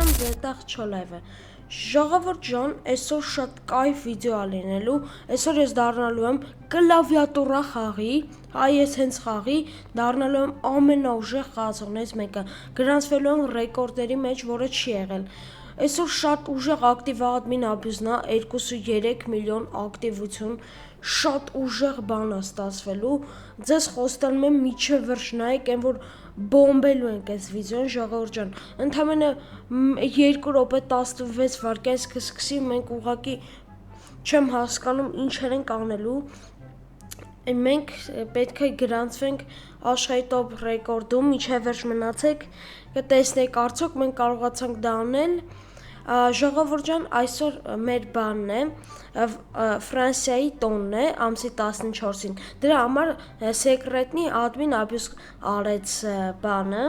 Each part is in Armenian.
եմ Զետախ Չոլևը։ Ժողովուրդ ջան, այսօր շատ կայֆ վիդեո ա լինելու, այսօր ես դառնալու եմ կլավիատուրա խաղի, այս հենց խաղի դառնալու եմ ամենաուժեղ խաղացողներից մեկը, գրանցվելու եմ ռեկորդների մեջ, որը չի եղել։ Այսօր շատ ուժեղ ակտիվ ադմին աբյուզն է, 2.3 միլիոն ակտիվություն, շատ ուժեղ բան է ստացվելու, ձեզ խոստանում եմ միջև վերջ նայեք, այն որ բոմբելու ենք այս վիդեոն, ժողովուրդ ջան, ընդամենը 2 րոպե 16 վայրկյան սկսի, մենք ուղղակի չեմ հասկանում ինչեր ենք անելու, մենք պետք է գրանցվենք աշխարհի տոպ ռեկորդում, միջև վերջ մնացեք, կտեսնեք արդյոք մենք կարողացանք դա անել։ Ժողովուրդ ջան, այսօր մեր բանն է, Ֆրանսիայի տոնն է, ամսի 14-ին, դրա համար սեկրետնի ադմին աբյուզ արեց բանը,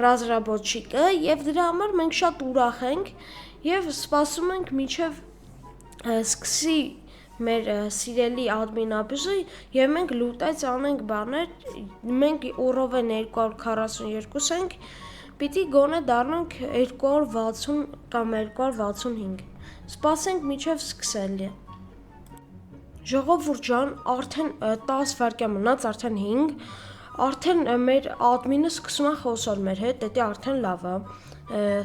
ռազրաբոչիկը, և դրա համար մենք շատ ուրախ ենք, և սպասում ենք միջև սկսի մեր սիրելի ադմին աբյուզը, և մենք լուտեց անենք բաներ, մենք ուռով են 242 ենք, պիտի գոնե դառնանք 260 կամ 265, սպասենք միջև սկսել է։ Ժողովուրդ ջան, արդեն 10 վայրկյան մնաց, արդեն 5, արդեն մեր ադմինը սկսում է խոսալ մեր հետ, դա արդեն լավ է,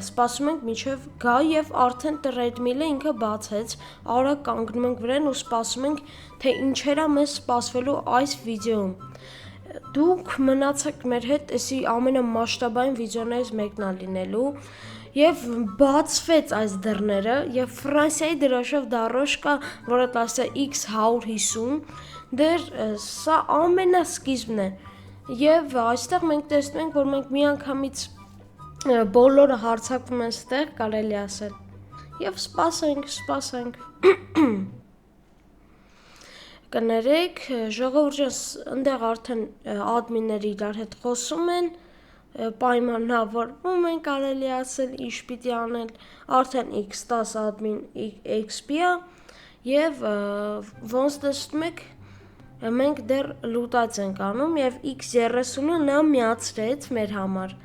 սպասում ենք միջև գա և արդեն տրեդմիլը ինքը բացեց, արագ կանգնում ենք վրան ու սպասում ենք, թե ինչեր է մեզ սպասվելու այս վիդեոում։ Դուք մնացեք մեր հետ, էսի ամենամասշտաբային վիդեոներից մեկն է լինելու, և բացվեց այս դռները, և Ֆրանսիայի դրոշով դարոշկա, որը տասը X150, դեր սա ամենասկիզբն է, և այստեղ մենք տեսնում ենք, որ մենք միանգամից բոլորը հարձակվում են ստեղ, կարելի ասել, և սպասենք, կներեք, ժողովուրդ ջան, ընդեղ արդեն ադմինները իրար հետ խոսում են, պայմանավորվում են, կարելի ասել, ինչ պիտի անել, արդեն X10 ադմին XP է, և ոնց տեսնում եք, մենք դեռ լուտած ենք անում, և X30-ը նա միացրեց մեր համար,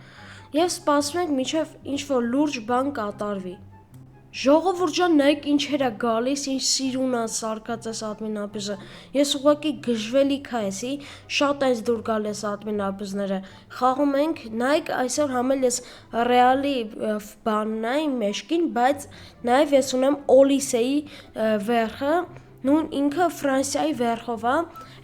և սպասում ենք միջև ինչ-որ լուրջ բան կատարվի։ Ժողովուրդ ջան, նայեք ինչեր է գալիս, ինչ սիրուն է սարքած այս ադմին աբյուզը, ես ուղղակի գժվելիք է էսի, շատ այս դուր գալ ես ադմին աբյուզները, խաղում ենք, նայեք այսօր համել ես ռեալի բանն է իմ մեջքին, բայց նաև ես ունեմ Օլիսեի վերխը, նույն ինքը Ֆրանսիայի վերխով է,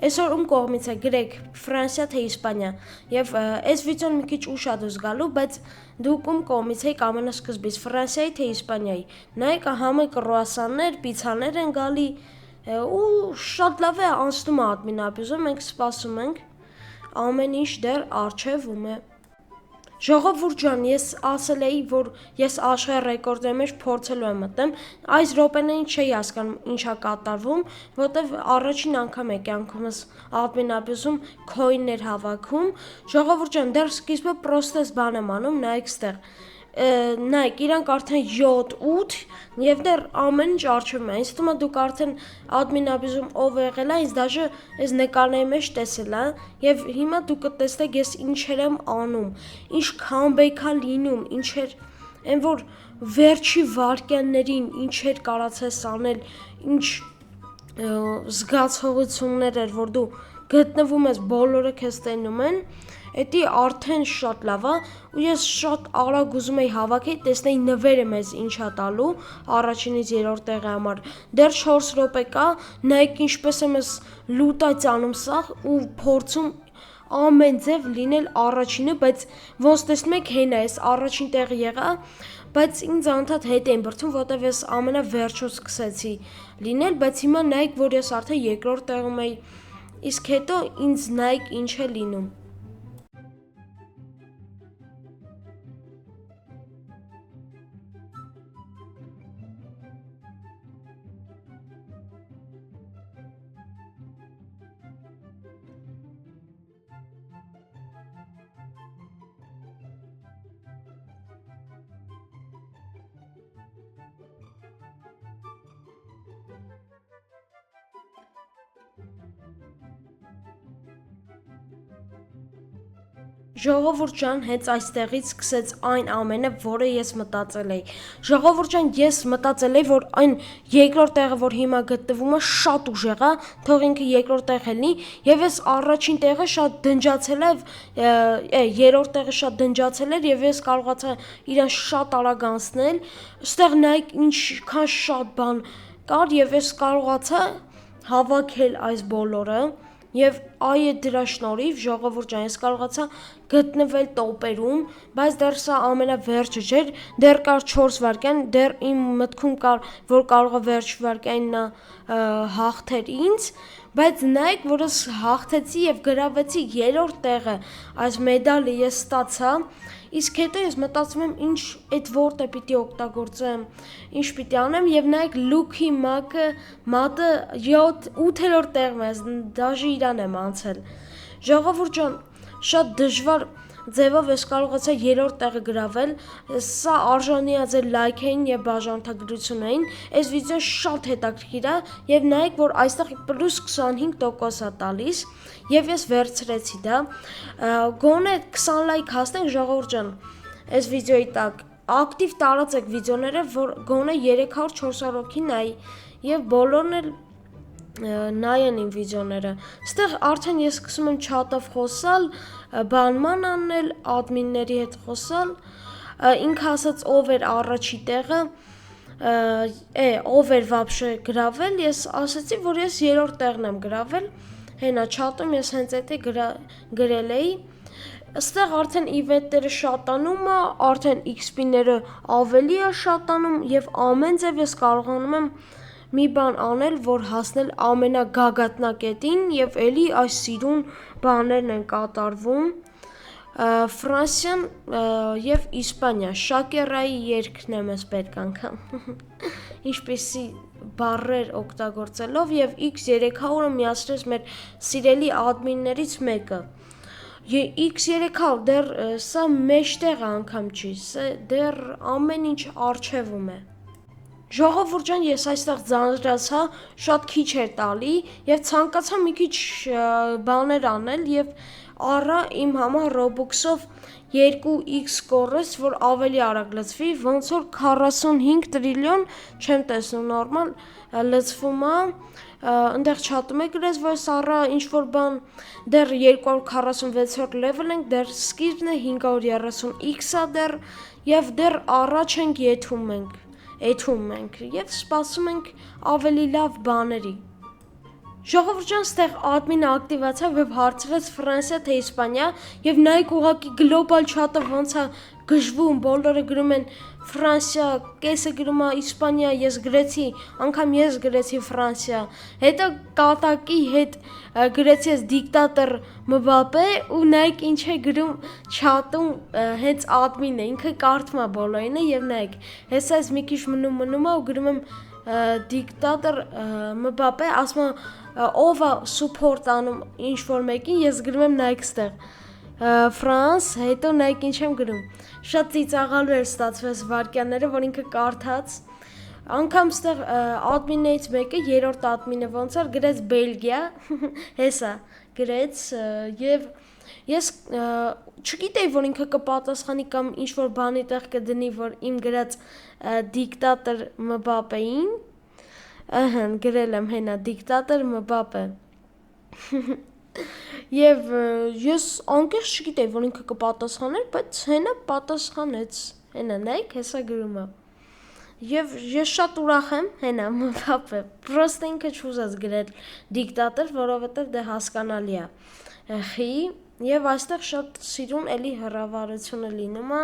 այսօր ում կողմից է, գրեք Ֆրանսիա թե Իսպանիա, և այս վիդեոն մի քիչ ուշ է դուրս գալու, բայց դուք ում կողմից եք ամենասկզբից, Ֆրանսիայի թե Իսպանիայի, նայեք համը կրուասաններ, պիցցաներ են գալի, ու շատ լավ է անցնում ադմին աբյուզը, մենք սպասում ենք, ամեն ինչ դեռ առջևում է։ Ժողովուրդ ջան, ես ասել էի, որ ես աշխարհի ռեկորդների մեջ փորձելու եմ մտնել, այս րոպեներին չէի հասկանում ինչ է կատարվում, որտեվ առաջին անգամ է կյանքումս ադմին աբյուզում քոյններ հավաքում, ժողովուրդ ջան, դեռ սկիզբը պրոստես բան եմ անում, նայեք ստեղ, նայեք, իրանք արդեն 7-8 և դեռ ամեն ինչ առջևում է, ինձ թվում է դուք արդեն ադմին աբյուզում ով եղել է, ինձ դաժե այս նկարների մեջ տեսել է, և հիմա դուք կտեսնեք ես ինչեր եմ անում, ինչ քամբեյք է լինում, ինչեր, այն որ վերջի վայրկյաններին ինչեր կարացես անել, ինչ զգացողություններ էր, որ դու գտնվում ես, բոլորը քեզ տենում են, էդի արդեն շատ լավ է, ու ես շատ արագ ուզում էի հավաքեի, տեսնեի նվերը մեզ ինչ է տալու, առաջինից երրորդ տեղի համար, դեռ 4 րոպե կա, նայեք ինչպես եմ ես լուտած անում սաղ ու փորձում ամեն ձև լինել առաջինը, բայց ոնց տեսնում եք հենա ես առաջին տեղը եղա, բայց ինձ անդադ հետ էին բրդում, որտեվ ես ամենավերջում սկսեցի լինել, բայց հիմա նայեք, որ ես արդեն երկրորդ տեղում էի, իսկ հետո ինձ նայեք ինչ է լինում։ Ժողովուրդ ջան, հենց այստեղից սկսեց այն ամենը, որը ես մտածել էի։ Ժողովուրդ ջան, ես մտածել էի, որ այն երկրորդ տեղը, որ հիմա գտնվում է, շատ ուժեղ է, թող ինքը երկրորդ տեղ լինի, եւ ես առաջին տեղը շատ դնջացել եմ, երրորդ տեղը շատ դնջացել էր եւ ես կարողացա իրան շատ արագ անցնել։ Այստեղ նայեք ինչքան շատ բան կար եւ ես կարողացա հավաքել այս բոլորը։ Եվ այդ դրա շնորհիվ ժողովուրդ ջան, ես կարողացա գտնվել տոպերում, բայց դեռ սա ամենավերջը չէր, դեռ կար 4 վայրկյան, դեռ իմ մտքում կար, որ կարող է վերջ վայրկյանն հաղթեր ինձ, բայց նայեք, որ ես հաղթեցի եւ գրավեցի երրորդ տեղը, այս մեդալը ես ստացա, իսկ հետո ես մտածում եմ ինչ այդ որտե պիտի օգտագործեմ, ինչ պիտի անեմ եւ նայեք լուքի մատը 8-րդ տեղում է, դաժե իրան եմ անցել։ Ժողովուրդ ջան, շատ դժվար ձևով ես կարողացա երրորդ տեղը գրավել, սա արժանի է ձեր լայքային եւ բաժանորդագրություններին, այս վիդեոն շատ հետաքրքիր է եւ նայեք, որ այստեղ պլյուս 25% է տալիս եւ ես վերցրեցի դա, գոնե 20 լայք հասնենք ժողովուրդ ջան, այս վիդեոյի տակ ակտիվ տարածեք վիդեոները, որ գոնե 300-400 հոգի նայի եւ բոլորն էլ նայեն իմ վիդեոները։ Ստեղ արդեն ես սկսում եմ չաթով խոսալ, բանման անել, ադմինների հետ խոսալ, ինքը ասաց ով էր առաջի տեղը, ով էր вообще գրավել, ես ասացի, որ ես երրորդ տեղն եմ գրավել, հենա չաթում ես հենց այդ գրել էի, Այստեղ արդեն իվենտները շատանում է, արդեն XP-ները ավելի է շատանում եւ ամեն ձև ես կարողանում եմ մի բան անել, որ հասնել ամենագագաթնակետին եւ էլի այս սիրուն բաներն են կատարվում։ Ֆրանսիան եւ Իսպանիա, Շակերայի երկրն եմ ես պետք անգամ։ Ինչպեսի բառեր օգտագործելով եւ X300-ը միացրեց մեր սիրելի ադմիններից մեկը։ X300 դեռ սա մեջտեղ անգամ չի, սա դեռ ամեն ինչ արխիվում է։ Ժողովուրդ ջան, ես այստեղ ձանձրացա, շատ քիչ էր տալի եւ ցանկացա մի քիչ բաներ անել եւ առա իմ համար Robux-ով 2x կորես, որ ավելի արագ լցվի, ոնց որ 45 տրիլիոն չեմ տեսնում նորմալ լցվում է, այնտեղ չաթում է գրես, որ սառա ինչ որ բան դեռ 246-րդ level ենք, դեռ սկիզբն է 530x-ա դեռ եւ դեռ առաջ ենք եթում ենք եւ սպասում ենք ավելի լավ բաների։ Ժողովուրդ ջան, ստեղ ադմինը ակտիվացավ եւ հարցրեց Ֆրանսիա թե Իսպանիա եւ նայեք ուղակի գլոբալ չաթը ոնց է գժվում, բոլորը գրում են Ֆրանսիա, կեսը գրում է Իսպանիա, ես գրեցի, անգամ ես գրեցի Ֆրանսիա, հետո կատակի հետ գրեցի ես դիկտատոր Մբապե ու նայեք ինչ է գրում չաթում հենց ադմինը, ինքը կարդում է բոլորինը եւ նայեք, հեսա ես մի քիչ մնում է ու գրում եմ դիկտատոր Մբապե, ասում եմ ով է սուփորտ անում ինչ որ մեկին, ես գրում եմ նայեք ստեղ Ֆրանս, հետո նայեք ինչ եմ գրում։ Շատ ծիծաղալու էր ստացվեց վարքյանները, որ ինքը կարդաց։ Անկամ ստեղ ադմիններից մեկը, երրորդ ադմինը ոնց էր գրեց Բելգիա, հեսա գրեց եւ ես չգիտեի, որ ինքը կպատասխանի կամ ինչ որ բանի տեղ կդնի, որ իմ գրած դիկտատոր Մբապեին, գրել եմ հենա դիկտատոր Մբապե։ Եվ ես անկեղծ չգիտեի, որ ինքը կպատասխաներ, բայց հենա պատասխանեց։ Հենա նայեք, հեսա գրում է։ Եվ ես շատ ուրախ եմ, հենա Մբապե։ Պրոստը ինքը չուզեց գրել դիկտատոր, որովհետև դե հասկանալի է։ Խի եւ այստեղ շատ սիրուն էլի հրավառությունը լինում է։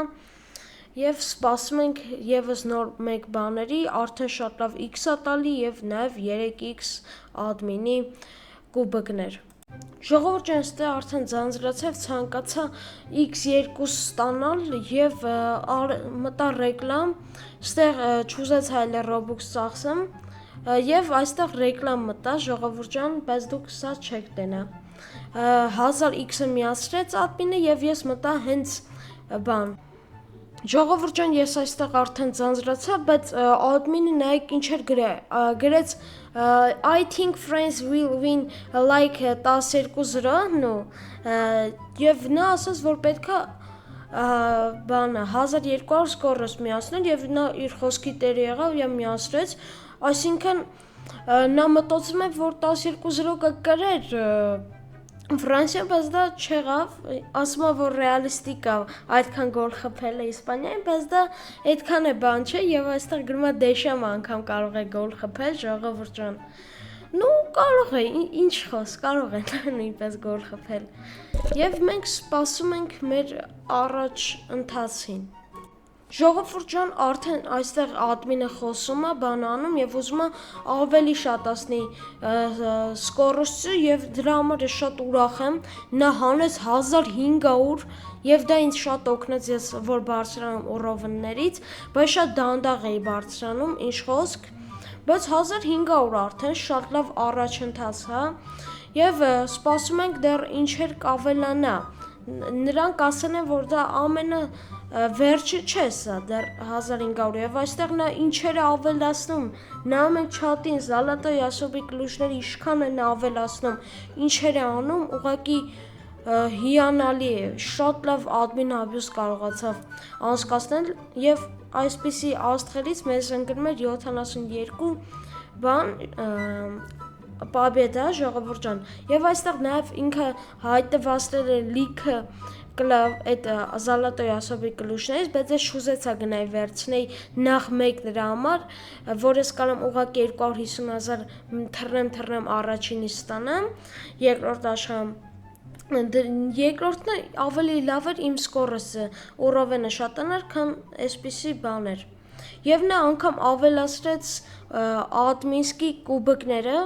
Եվ սպասում ենք եւս նոր մեկ բաների, արդեն շատ լավ X-ա տալի եւ նաեւ 3x ադմինի կուբիկներ։ Ժողովուրդ ջան, ստե արդեն ձանձրացավ, ցանկացա X2 ստանալ եւ մտա ռեկլամ, ստեղ չուզեց հայել Robux ծախսեմ եւ այստեղ ռեկլամ մտա, ժողովուրդ ջան, բայց դուք սա չեք տենա։ 1000x-ը միացրեց ադմինը եւ ես մտա հենց բան Ժողովուրդ ջան, ես այստեղ արդեն ձանձրացա, բայց admin-ը նայեք ինչ էր գրեց I think France will win like 12-0 նո եւ նա ասաց, որ պետքա բանը 1200 սկորս միացնել եւ նա իր խոսքի տերը եղավ եւ միացրեց, այսինքն նա մտածում է, որ 12-0 կկրեր Ֆրանսիան, բայց դա չեղավ, ասում է, որ ռեալիստիկ է այդքան գոլ խփելը Իսպանիային, բայց դա այդքան է բան չէ եւ այստեղ գրում է Դեշամ անգամ կարող է գոլ խփել, ժողովուրդ ջան։ Ну, կարող է, ինչ խոս, կարող է նույնպես գոլ խփել։ Եվ մենք սպասում ենք մեր առաջ ընթացին։ Ժողովուրդ ջան, արդեն այստեղ admin-ը խոսում է, բան անում եւ ուզում է ավելի շատացնի սկորոսը եւ դրա համար ես շատ ուրախ եմ։ Նա հանեց 1500 եւ դա ինձ շատ օգնեց, ես որ բարձրանում Օրովններից, բայց շատ դանդաղ էի բարձրանում, ինչ խոսք, բայց 1500 արդեն շատ լավ առաջընթաց, հա։ Եվ սպասում ենք դեռ ինչեր կավելանա։ Նրանք ասել են, որ դա ամենը վերջը չէ սա, դեռ 1500 եւ այստեղ նա ինչեր է ավելացնում, նայում ենք չաթին, Զալատոյ ասոբի կլուժները ինչքան են ավելացնում, ինչեր է անում, ուղղակի հիանալի է, շատ լավ admin abuse կարողացավ անցկացնել եւ այսպիսի աստղերից մեզ ընկնում էր 72 բան Պաբեդա ժողովուրդ ջան եւ այստեղ նաեւ ինքը հայտվաստրել է լիքը այդ Զալատոյ ասոբի կլուժներից, բայց ես շուզեցա գնայի վերցնեի նախ մեկ դրա համար, որ ես կարամ ուղղակի 250,000 թռնեմ առաջինից ստանամ, երկրորդ աշխարհում երկրորդն ավելի լավ էր իմ սկորսը, Օրովենը շատանար, քան այսպիսի բաներ։ Եվ նա անգամ ավելացրեց Ադմինսկի կուբիկները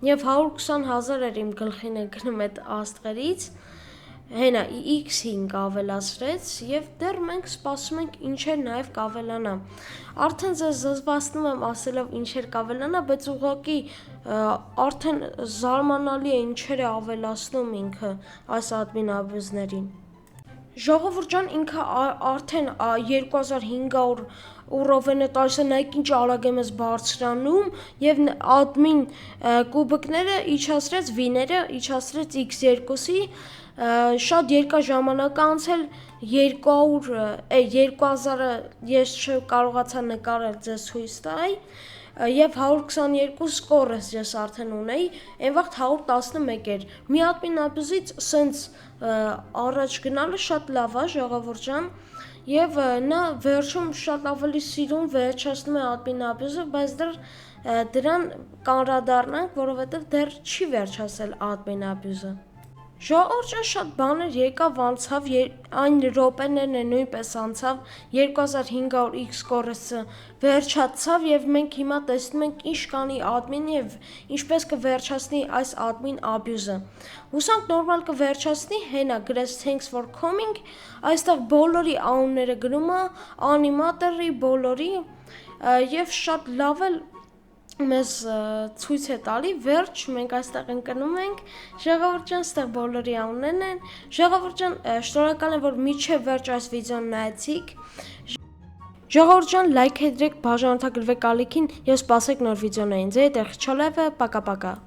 եւ 120,000 էր իմ գլխին ընկնում այդ աստղերից, հենա X5 ավելացրեց եւ դեռ մենք սպասում ենք ինչեր նաեւ կավելանա։ Արդեն ձեզ զզվացնում եմ ասելով ինչեր կավելանա, բայց ուղղակի արդեն զարմանալի է ինչեր է ավելացնում ինքը այս admin abuse-ներին։ Ժողովուրդ ջան, ինքը արդեն 2500 Օրովենը տալիս է, նայեք ինչ արագ եմ ես բարձրանում եւ admin կուբիկները իջացրեց վիները, իջացրեց X2-ի, շատ երկար ժամանակ անցել 2000-ը ես չկարողացա նկարել ձեզ ցույց տալ եւ 122 սկորս ես արդեն ունեի, այն վաղ 111 էր։ Մի admin abuse-ից սենց առաջ գնալը շատ լավ է, ժողովուրդ ջան, եւ նա վերջում շատ ավելի սիրուն վերջացնում է admin abuse-ը, բայց դրան կանրադառնանք, որովհետեւ դեռ չի վերջացել admin abuse-ը։ Ժողովուրդ ջան, շատ բաներ եկավ անցավ, այն րոպեներն են նույնպես անցավ, 2500x սկորսը վերջացավ եւ մենք հիմա տեսնում ենք ինչ կանի admin եւ ինչպես կվերջացնի այս admin abuse-ը։ Հուսանք նորմալ կվերջացնի, հենա գրես thanks for coming, այստեղ բոլորի անունները գրում է, անիմատորի բոլորի եւ շատ լավ է մեզ ցույց է տալի, վերջ մենք այստեղ ընկնում ենք, ժողովուրդ ջան, այստեղ բոլորի անուններն են, ժողովուրդ ջան, շնորհակալ եմ, որ մինչև վերջ այս վիդեոն նայեցիք, ժողովուրդ ջան, լայք հետրեք, բաժանորդագրվեք ալիքին եւ սպասեք նոր վիդեոներին, ձեր հետ Խչալևը, պակա-պակա։